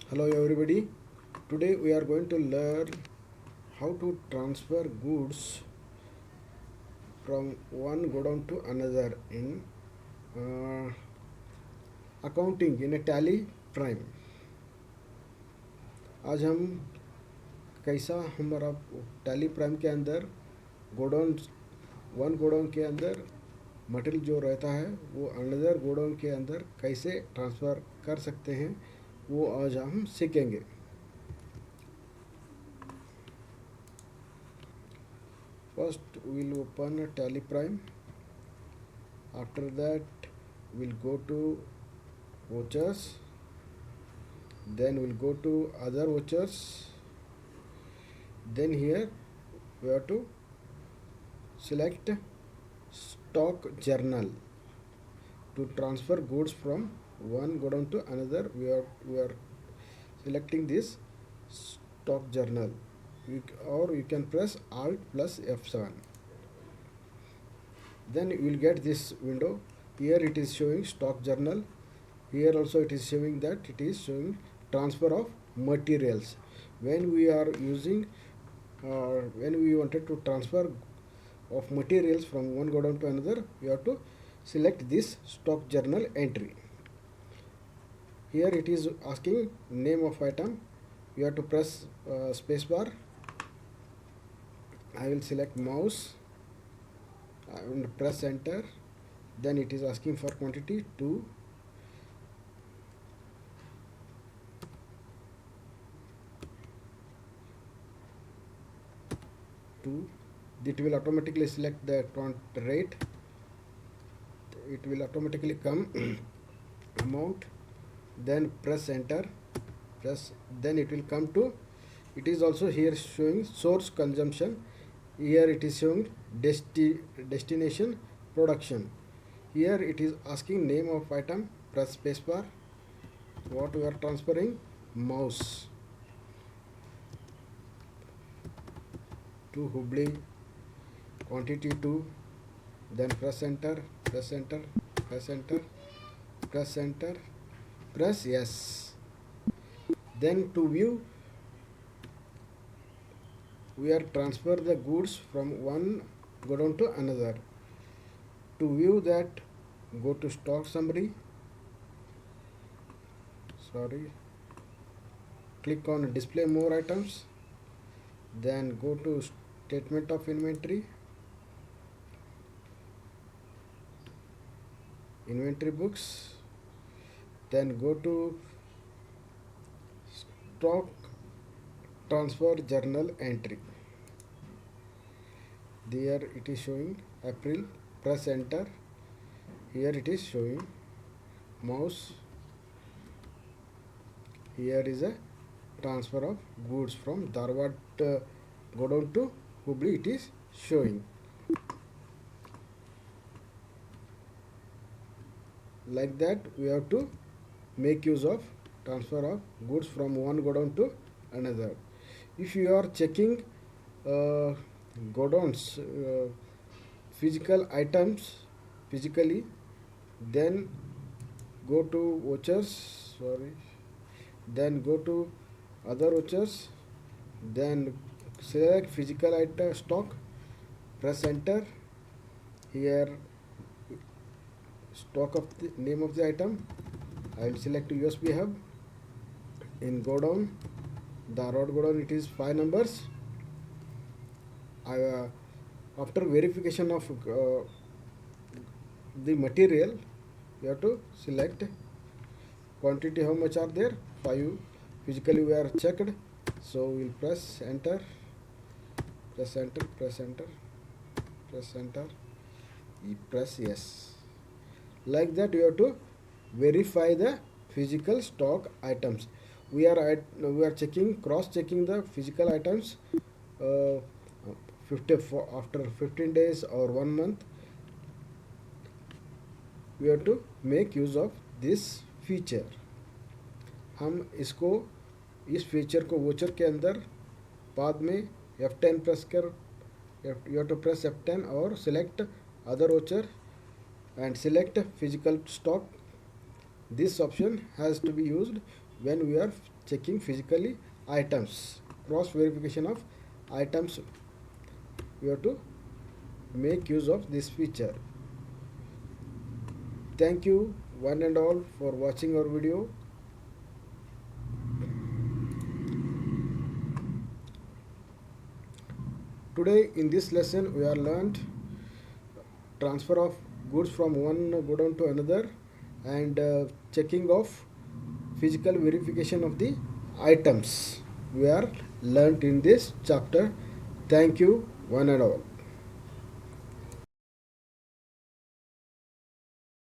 Hello everybody. Today we are going to learn how to transfer goods from one godown to another in uh, accounting in a tally prime. आज हम कैसा हमारा tally prime के अंदर godown one godown के अंदर material जो रहता है वो अनदर गोडाउन के अंदर कैसे ट्रांसफ़र कर सकते हैं वो आज हम सीखेंगे. First we'll open a tally prime. After that we'll go to vouchers, then we'll go to other vouchers. Then here we have to select stock journal. To transfer goods from one godown to another, we are selecting this stock journal, or you can press Alt plus F7. Then you will get this window. Here it is showing stock journal. Here also it is showing that it is showing transfer of materials. When we are using when we wanted to transfer of materials from one godown to another, we have to select this stock journal entry. Here it is asking name of item. You have to press spacebar. I will select mouse. I will press enter. Then it is asking for quantity 2. It will automatically select the rate. It will automatically come amount. Then press enter. Then it will come to. It is also here showing source consumption. Here it is showing destination production. Here it is asking name of item. Press spacebar. What we are transferring? Mouse to Hubli, quantity 2. Then press enter, press enter, press enter, press enter, press yes. Then to view, we are transfer the goods from one godown to another. To view that, go to stock summary. Click on display more items. Then go to statement of inventory, inventory books. Then go to stock transfer journal entry. There it is showing April. Press enter. Here it is showing mouse. Here is a transfer of goods from Dharwad godown to Hubli. It is showing like that. We have to make use of transfer of goods from one godown to another. If you are checking godowns physical items physically, then go to vouchers. Then go to other vouchers. Then select physical item stock. Press enter. Here stock of the name of the item. I will select USB hub. In godown, the road godown, it is 5 numbers. After verification of the material, you have to select quantity, how much are there, 5. Physically we are checked, so we'll press enter, press enter, press enter, press enter, press yes. Like that you have to verify the physical stock items. We are checking, cross checking the physical items after 15 days or 1 month. We have to make use of this feature. हम इसको इस feature को voucher के अंदर बाद में F10 press कर, you have to press F10 or select other voucher and select physical stock. This option has to be used when we are checking physically items. Cross verification of items, we have to make use of this feature. Thank you one and all for watching our video. Today in this lesson we are learned transfer of goods from one godown to another, and checking of physical verification of the items we are learnt in this chapter. Thank you one and all.